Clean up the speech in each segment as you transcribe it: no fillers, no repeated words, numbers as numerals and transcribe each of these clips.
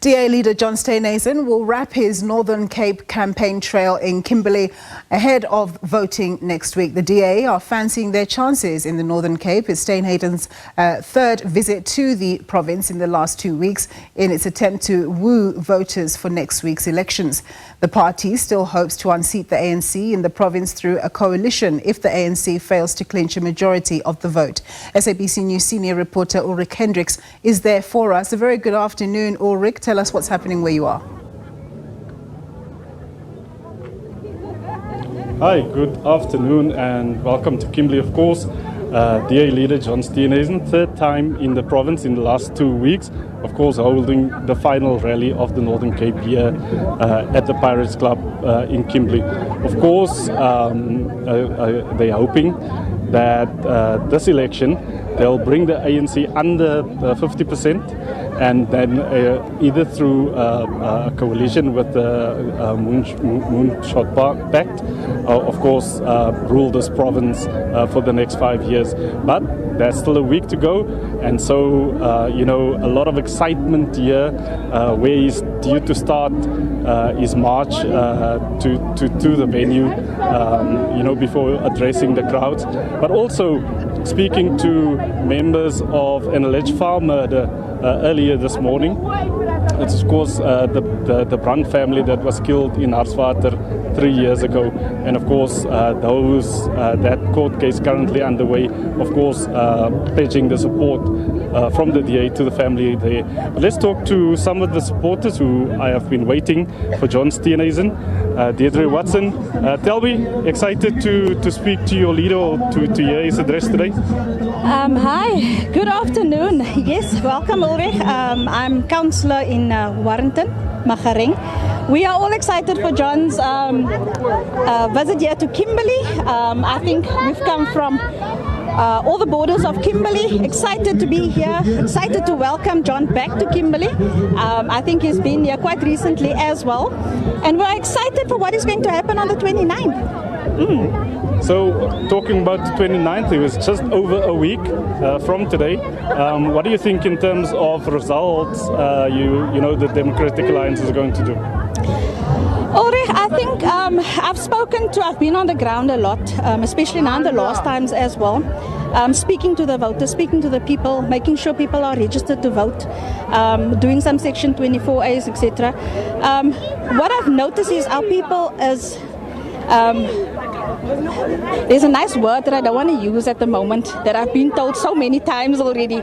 DA leader John Steenhuisen will wrap his Northern Cape campaign trail in Kimberley ahead of voting next week. The DA are fancying their chances in the Northern Cape. It's Steenhuisen's third visit to the province in the last 2 weeks in its attempt to woo voters for next week's elections. The party still hopes to unseat the ANC in the province through a coalition if the ANC fails to clinch a majority of the vote. SABC News senior reporter Ulrich Hendriks is there for us. A very good afternoon, Ulrich. Tell us what's happening where you are. Hi, good afternoon and welcome to Kimberley, of course. DA leader John Steenhuisen, third time in the province in the last 2 weeks, of course holding the final rally of the Northern Cape here at the Pirates Club in Kimberley. Of course, they're hoping that this election they'll bring the ANC under 50%, and then either through a coalition with the Moonshot Pact, of course, rule this province for the next 5 years. But there's still a week to go, and so a lot of excitement here. Where he's due to start his march to the venue, before addressing the crowds, but also speaking to members of an alleged farm murder earlier this morning. It's of course the Brand family that was killed in Hartswater 3 years ago, and of course that court case currently underway, of course pledging the support from the DA to the family there. But let's talk to some of the supporters who I have been waiting for John Steenhuisen. Deirdre Watson, tell me, excited to speak to your leader or to hear his address today? Hi, good afternoon. Yes, welcome Ulrich. I'm councillor in Warrenton, Magareng. We are all excited for John's visit here to Kimberley. I think we've come from all the borders of Kimberley, excited to be here, excited to welcome John back to Kimberley. I think he's been here quite recently as well, and we're excited for what is going to happen on the 29th. So, talking about the 29th, it was just over a week from today. What do you think in terms of results the Democratic Alliance is going to do? Ulrich, I think I've been on the ground a lot, especially now in the last times as well, speaking to the voters, speaking to the people, making sure people are registered to vote, doing some Section 24As, etc. What I've noticed is our people is... there's a nice word that I don't want to use at the moment that I've been told so many times already,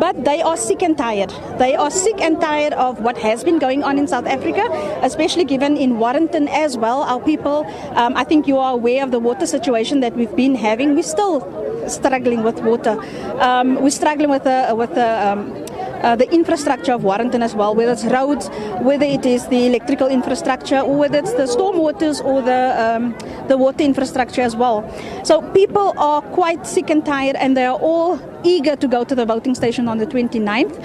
but they are sick and tired. They are sick and tired of what has been going on in South Africa, especially given in Warrenton as well. Our people, I think you are aware of the water situation that we've been having. We're still struggling with water. We're struggling with the infrastructure of Warrenton as well, whether it's roads, whether it is the electrical infrastructure, or whether it's the storm waters or the water infrastructure as well. So people are quite sick and tired, and they are all eager to go to the voting station on the 29th.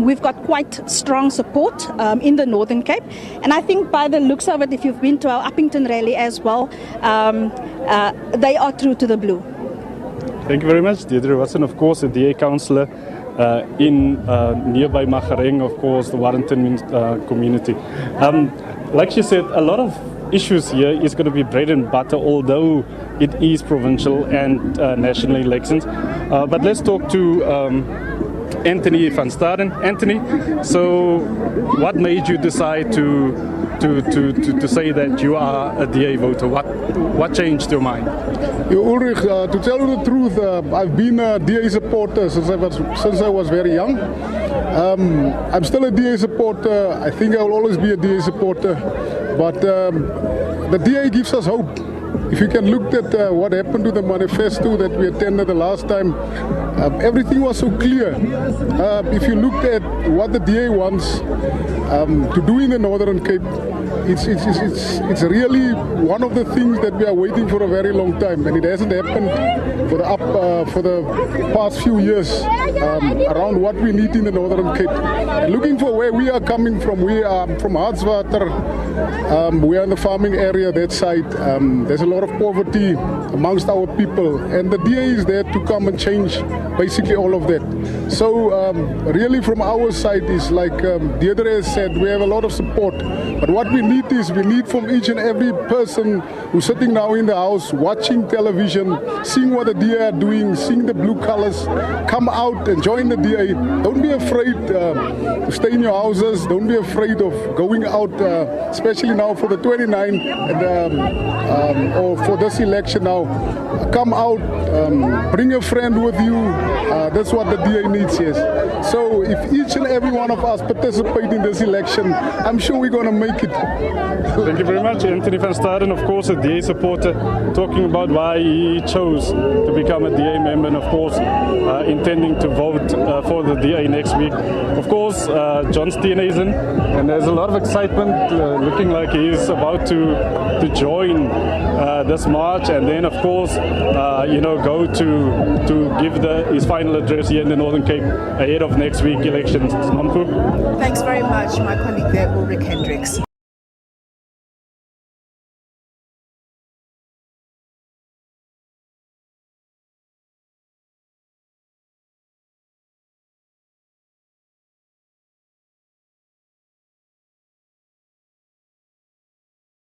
We've got quite strong support in the Northern Cape, and I think by the looks of it, if you've been to our Uppington rally as well, they are true to the blue. Thank you very much, Deirdre Watson, of course, a DA councillor in nearby Magareng, of course, the Warrenton community. Like she said, a lot of issues here is going to be bread and butter, although it is provincial and national elections. But let's talk to Anthony van Staden. Anthony, so what made you decide to say that you are a DA voter? What changed your mind? Ulrich, to tell you the truth, I've been a DA supporter since I was very young. I'm still a DA supporter. I think I will always be a DA supporter. But the DA gives us hope. If you can look at what happened to the manifesto that we attended the last time, everything was so clear. If you looked at what the DA wants to do in the Northern Cape, it's really one of the things that we are waiting for a very long time, and it hasn't happened for the past few years around what we need in the Northern Cape. And looking for where we are coming from, we are from Hartswater. We are in the farming area that side. There's a lot of poverty amongst our people, and the DA is there to come and change basically all of that. So really from our side is like Deirdre has said, we have a lot of support, but what we need is we need from each and every person who's sitting now in the house watching television, seeing what the DA are doing, seeing the blue colors, come out and join the DA. Don't be afraid to stay in your houses. Don't be afraid of going out, especially now for the 29 and, or for this election now. Come out, bring a friend with you. That's what the DA needs, yes. So if each and every one of us participate in this election, I'm sure we're going to make it. Thank you very much. Anthony van Staden, of course, a DA supporter, talking about why he chose to become a DA member and, of course, intending to vote for the DA next week. Of course, John Steenhuisen, and there's a lot of excitement, looking like he's about to join this march, and then, of course, go to give his final address here in the Northern Cape ahead of next week's elections. Thanks very much, my colleague there, Ulrich Hendriks.